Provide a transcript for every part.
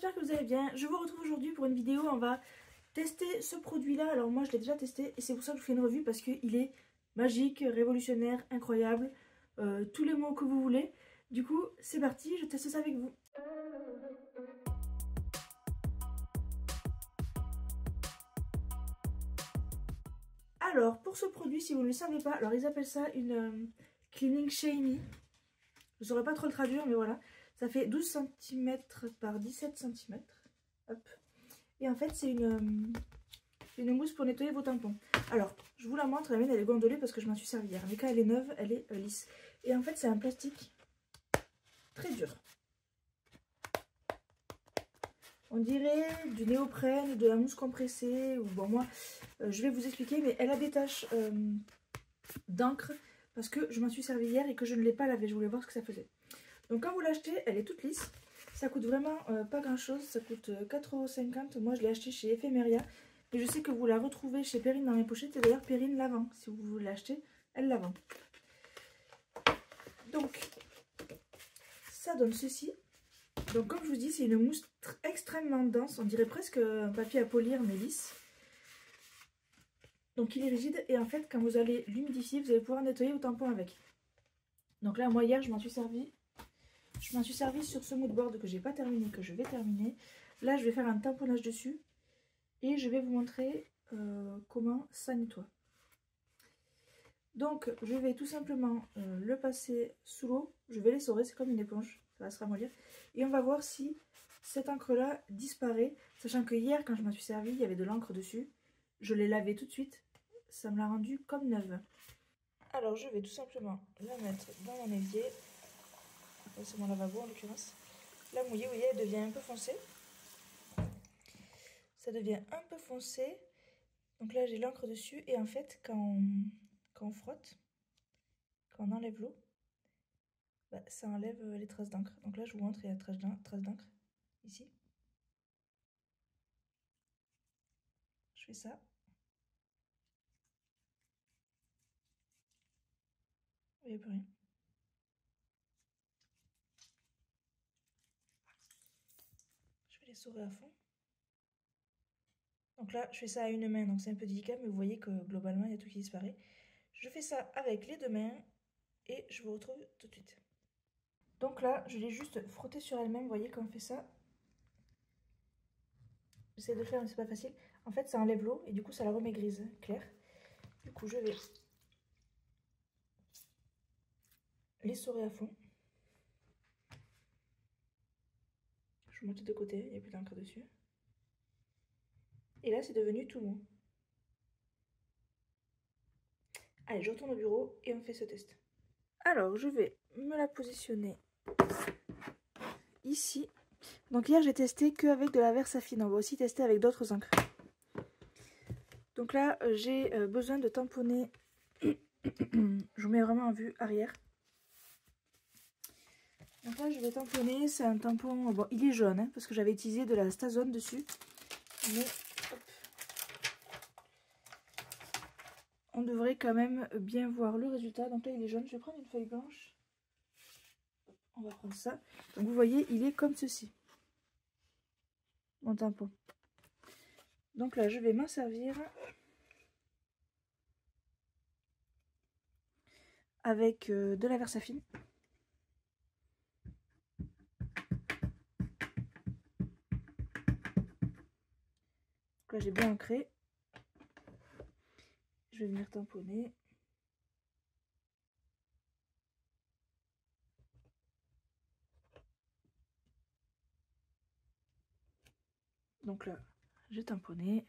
j'espère que vous allez bien. Je vous retrouve aujourd'hui pour une vidéo, on va tester ce produit-là. Alors moi je l'ai déjà testé et c'est pour ça que je fais une revue parce qu'il est magique, révolutionnaire, incroyable, tous les mots que vous voulez. Du coup c'est parti, je teste ça avec vous. Alors pour ce produit, si vous ne le savez pas, alors ils appellent ça une cleaning shiny. Je ne saurais pas trop le traduire mais voilà. Ça fait 12 cm par 17 cm. Hop. Et en fait c'est une mousse pour nettoyer vos tampons. Alors je vous la montre, la mienne elle est gondolée parce que je m'en suis servi hier. Mais quand elle est neuve, elle est lisse. Et en fait c'est un plastique très dur. On dirait du néoprène, de la mousse compressée. Ou bon moi je vais vous expliquer. Mais elle a des taches d'encre parce que je m'en suis servi hier et que je ne l'ai pas lavé. Je voulais voir ce que ça faisait. Donc quand vous l'achetez, elle est toute lisse. Ça coûte vraiment pas grand chose. Ça coûte 4,50 €. Moi je l'ai acheté chez Ephemeria. Et je sais que vous la retrouvez chez Perrine dans les pochettes. Et d'ailleurs Perrine la vend. Si vous voulez l'acheter, elle la vend. Donc ça donne ceci. Donc comme je vous dis, c'est une mousse extrêmement dense. On dirait presque un papier à polir mais lisse. Donc il est rigide. Et en fait quand vous allez l'humidifier, vous allez pouvoir nettoyer vos tampons avec. Donc là moi hier je m'en suis servi. Je m'en suis servi sur ce mood board que j'ai pas terminé, que je vais terminer. Là je vais faire un tamponnage dessus. Et je vais vous montrer comment ça nettoie. Donc je vais tout simplement le passer sous l'eau. Je vais l'essorer, c'est comme une éponge, ça va se ramollir. Et on va voir si cette encre là disparaît. Sachant que hier quand je m'en suis servi, il y avait de l'encre dessus. Je l'ai lavé tout de suite. Ça me l'a rendu comme neuve. Alors je vais tout simplement la mettre dans mon évier. C'est mon lavabo en l'occurrence. La mouiller, vous voyez, elle devient un peu foncée. Ça devient un peu foncé. Donc là j'ai l'encre dessus et en fait quand on frotte, quand on enlève l'eau, bah, ça enlève les traces d'encre. Donc là je vous montre, il y a traces d'encre ici. Je fais ça. Il n'y a plus rien. Je vais l'essorer à fond. Donc là je fais ça à une main, donc c'est un peu délicat, mais vous voyez que globalement il y a tout qui disparaît. Je fais ça avec les deux mains et je vous retrouve tout de suite. Donc là je l'ai juste frotté sur elle-même, vous voyez quand on fait ça. J'essaie de le faire mais c'est pas facile. En fait ça enlève l'eau et du coup ça la remet grise, claire. Du coup je vais l'essorer à fond. Je monte de côté, il n'y a plus d'encre dessus. Et là c'est devenu tout mou. Allez, je retourne au bureau et on fait ce test. Alors je vais me la positionner ici. Donc hier j'ai testé qu'avec de la Versafine. On va aussi tester avec d'autres encres. Donc là j'ai besoin de tamponner. Je vous mets vraiment en vue arrière. Donc là je vais tamponner. C'est un tampon, bon il est jaune hein, parce que j'avais utilisé de la Stazone dessus. Mais hop, on devrait quand même bien voir le résultat. Donc là il est jaune. Je vais prendre une feuille blanche. On va prendre ça. Donc vous voyez il est comme ceci. Mon tampon. Donc là je vais m'en servir avec de la Versafine. Donc là j'ai bien ancré. Je vais venir tamponner. Donc là j'ai tamponné.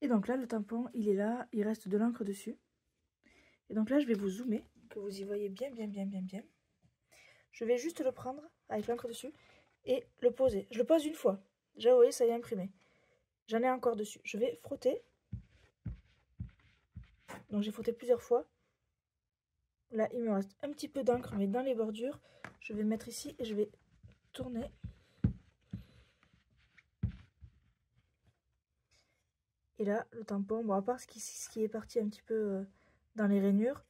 Et donc là le tampon il est là, il reste de l'encre dessus. Et donc là je vais vous zoomer, que vous y voyez bien. Je vais juste le prendre avec l'encre dessus et le poser. Je le pose une fois. Déjà vous voyez ça y est imprimé. J'en ai encore dessus. Je vais frotter. Donc j'ai frotté plusieurs fois. Là il me reste un petit peu d'encre mais dans les bordures. Je vais mettre ici et je vais tourner. Et là le tampon, bon à part ce qui est parti un petit peu dans les rainures,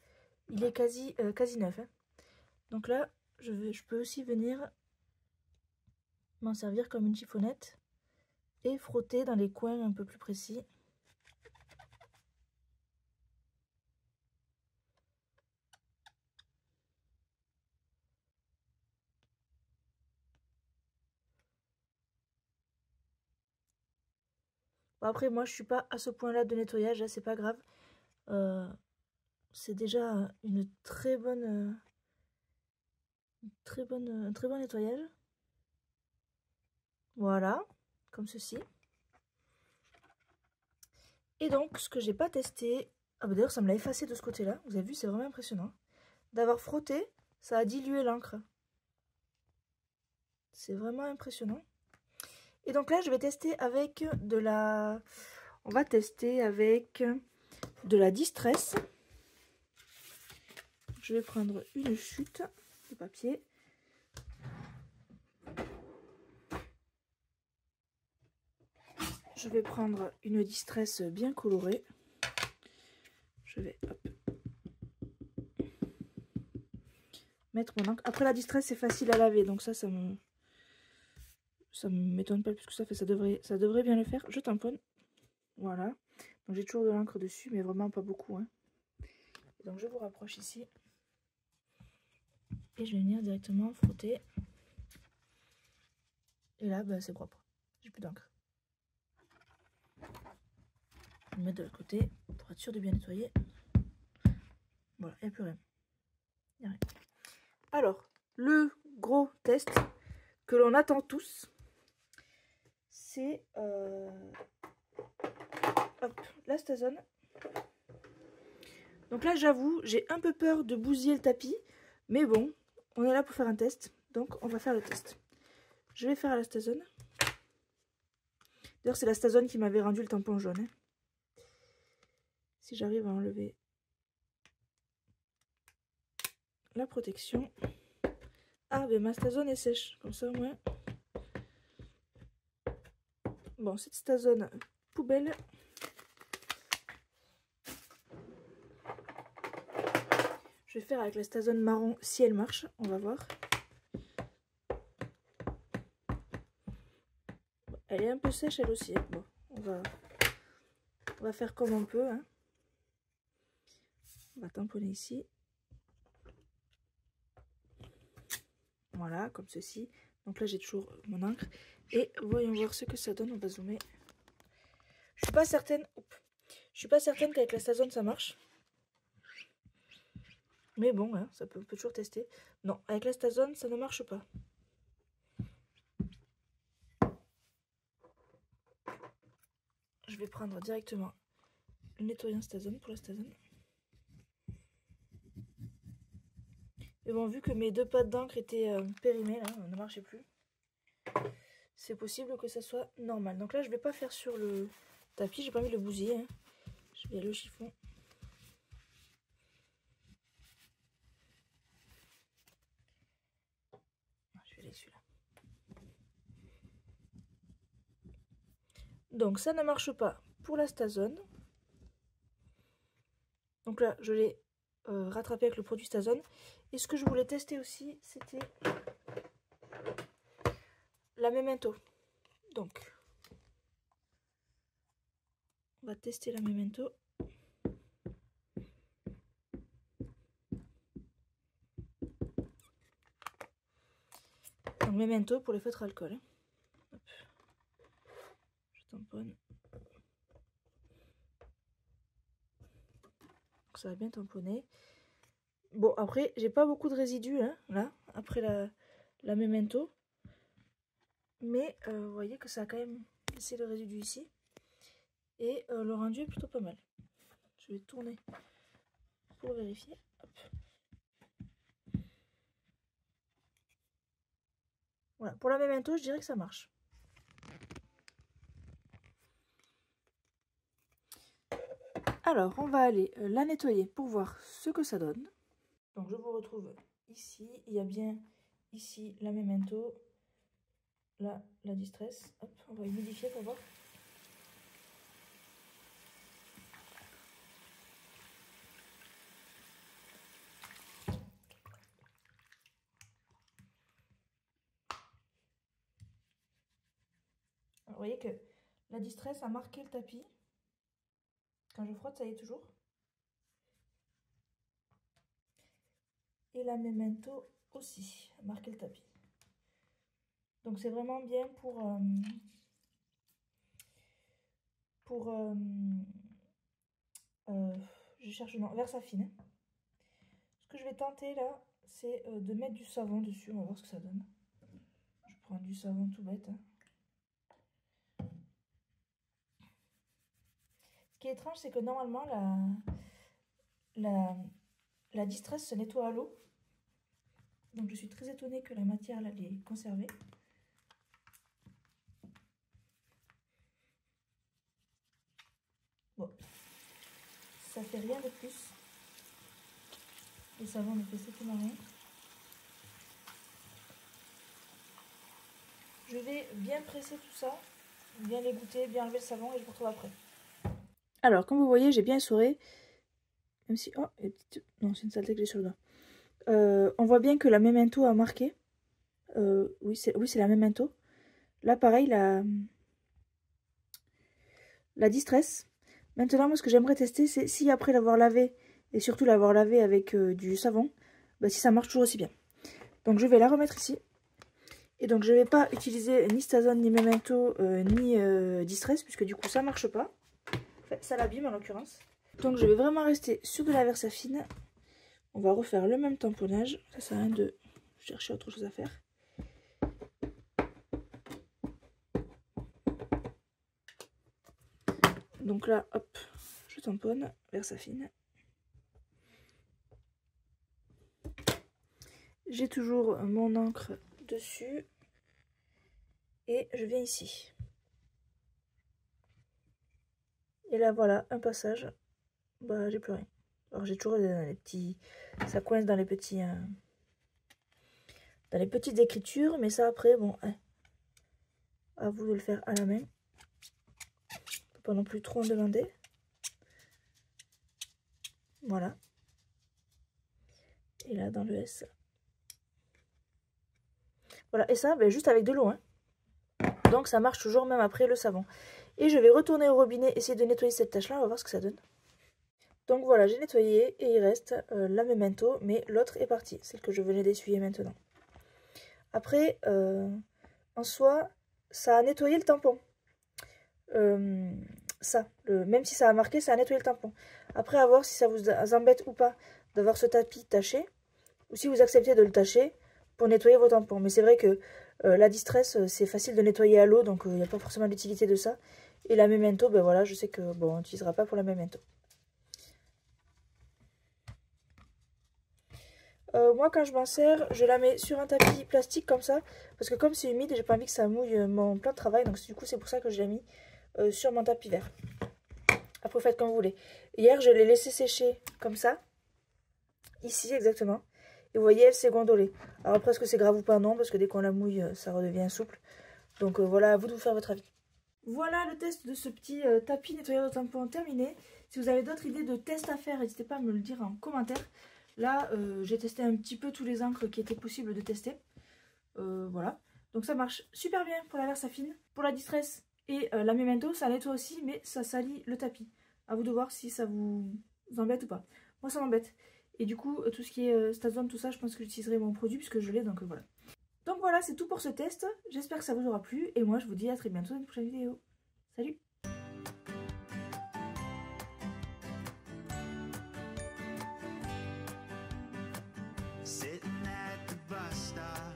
il est quasi neuf. Hein. Donc là je peux aussi venir m'en servir comme une chiffonnette et frotter dans les coins un peu plus précis. Bon, après moi je suis pas à ce point là de nettoyage, c'est pas grave. C'est déjà une très bonne, un très bon nettoyage. Voilà, comme ceci. Et donc, ce que j'ai pas testé, ah bah d'ailleurs ça me l'a effacé de ce côté-là, vous avez vu, c'est vraiment impressionnant. D'avoir frotté, ça a dilué l'encre. C'est vraiment impressionnant. Et donc là, je vais tester avec de la... On va tester avec de la Distress. Je vais prendre une chute de papier. Je vais prendre une Distress bien colorée. Je vais hop, mettre mon encre. Après la Distress, c'est facile à laver, donc ça m'étonne pas plus que ça fait. Ça devrait bien le faire. Je tamponne. Voilà. Donc j'ai toujours de l'encre dessus, mais vraiment pas beaucoup. Hein. Donc je vous rapproche ici. Et je vais venir directement frotter. Et là, bah, c'est propre. J'ai plus d'encre. Je vais le mettre de l'autre côté pour être sûr de bien nettoyer. Voilà, il n'y a plus rien. Il n'y a rien. Alors, le gros test que l'on attend tous, c'est la Stazone. Donc là, j'avoue, j'ai un peu peur de bousiller le tapis. Mais bon, on est là pour faire un test. Donc, on va faire le test. Je vais faire à la Stazone. D'ailleurs, c'est la Stazone qui m'avait rendu le tampon jaune. Hein. Si j'arrive à enlever la protection. Ah, ben ma Stazone est sèche. Comme ça, au moins. Bon, cette Stazone poubelle. Je vais faire avec la Stazone marron si elle marche. On va voir. Elle est un peu sèche elle aussi. Bon, on va faire comme on peut. Hein. On va tamponner ici. Voilà, comme ceci. Donc là, j'ai toujours mon encre. Et voyons voir ce que ça donne. On va zoomer. Je suis pas certaine. Je suis pas certaine qu'avec la Stazone ça marche. Mais bon, hein, on peut toujours tester. Non, avec la Stazone, ça ne marche pas. Je vais prendre directement le nettoyant Stazone pour la Stazone. Et bon, vu que mes deux pattes d'encre étaient périmées, là, ne marchaient plus, c'est possible que ça soit normal. Donc là, je vais pas faire sur le tapis, j'ai pas mis le bousiller. Hein. Je vais aller au chiffon. Je vais aller celui-là. Donc ça ne marche pas pour la Stazone. Donc là, je l'ai rattrapé avec le produit Stazone. Et ce que je voulais tester aussi, c'était la Memento. Donc, on va tester la Memento. Donc, Memento pour les feutres alcool. Hein. Hop. Je tamponne. Donc, ça va bien tamponner. Bon, après, j'ai pas beaucoup de résidus, hein, là, après la Memento. Mais vous voyez que ça a quand même laissé le résidu ici. Et le rendu est plutôt pas mal. Je vais tourner pour vérifier. Hop. Voilà, pour la Memento, je dirais que ça marche. Alors, on va aller la nettoyer pour voir ce que ça donne. Donc, je vous retrouve ici. Il y a bien ici la Memento. Là, la Distress. Hop, on va humidifier pour voir. Vous voyez que la Distress a marqué le tapis. Quand je frotte, ça y est toujours. Et la Memento aussi a marqué le tapis. Donc c'est vraiment bien je cherche le nom, Versafine. Ce que je vais tenter là, c'est de mettre du savon dessus. On va voir ce que ça donne. Je prends du savon tout bête. Ce qui est étrange, c'est que normalement la Distress se nettoie à l'eau. Donc je suis très étonnée que la matière là, elle est conservée. Bon, ça fait rien de plus. Le savon ne fait strictement rien. Je vais bien presser tout ça, bien l'égoutter, bien enlever le savon et je vous retrouve après. Alors, comme vous voyez, j'ai bien essoré. Même si... Oh, non, c'est une saleté que j'ai sur le doigt. On voit bien que la Memento a marqué. Oui, c'est la Memento. Là, pareil, la Distress. Maintenant, moi, ce que j'aimerais tester, c'est si après l'avoir lavé, et surtout l'avoir lavé avec du savon, bah, si ça marche toujours aussi bien. Donc, je vais la remettre ici. Et donc, je ne vais pas utiliser ni Stazone, ni Memento, ni Distress, puisque du coup, ça ne marche pas. Enfin, ça l'abîme, en l'occurrence. Donc, je vais vraiment rester sur de la Versafine. On va refaire le même tamponnage. Ça sert à rien de chercher autre chose à faire. Donc là, hop, je tamponne, Versafine. J'ai toujours mon encre dessus. Et je viens ici. Et là, voilà, un passage. Bah, j'ai plus rien. Alors, j'ai toujours les petits... Ça coince dans les petits... dans les petites écritures. Mais ça, après, bon, à vous de le faire à la main. Faut pas non plus trop en demander. Voilà. Et là, dans le S. Voilà, et ça, ben, juste avec de l'eau. Hein. Donc, ça marche toujours, même après le savon. Et je vais retourner au robinet, essayer de nettoyer cette tache-là. On va voir ce que ça donne. Donc, voilà, j'ai nettoyé. Et il reste la Memento, mais l'autre est partie. Celle que je venais d'essuyer maintenant. Après, en soi, ça a nettoyé le tampon. Même si ça a marqué, ça a nettoyé le tampon. Après, à voir si ça vous embête ou pas d'avoir ce tapis taché. Ou si vous acceptez de le tacher pour nettoyer vos tampons. Mais c'est vrai que la Distress, c'est facile de nettoyer à l'eau, donc il n'y a pas forcément l'utilité de ça. Et la Memento, ben voilà, je sais que bon, on n'utilisera pas pour la Memento. Moi, quand je m'en sers, je la mets sur un tapis plastique comme ça. Parce que comme c'est humide, j'ai pas envie que ça mouille mon plan de travail. Donc du coup, c'est pour ça que je l'ai mis sur mon tapis vert. Après, vous faites comme vous voulez. Hier, je l'ai laissé sécher comme ça. Ici, exactement. Et vous voyez, elle s'est gondolée. Alors après, est-ce que c'est grave ou pas? Non, parce que dès qu'on la mouille, ça redevient souple. Donc voilà, à vous de vous faire votre avis. Voilà le test de ce petit tapis nettoyeur de tampons terminé. Si vous avez d'autres idées de tests à faire, n'hésitez pas à me le dire en commentaire. Là, j'ai testé un petit peu tous les encres qui étaient possibles de tester. Voilà. Donc ça marche super bien pour la Versafine. Pour la Distress et la Memento, ça nettoie aussi, mais ça salit le tapis. À vous de voir si ça vous embête ou pas. Moi, ça m'embête. Et du coup, tout ce qui est Stazone, tout ça, je pense que j'utiliserai mon produit puisque je l'ai, donc voilà. Donc voilà, c'est tout pour ce test. J'espère que ça vous aura plu. Et moi, je vous dis à très bientôt dans une prochaine vidéo. Salut! Sitting at the bus stop,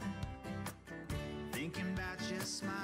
thinking about your smile.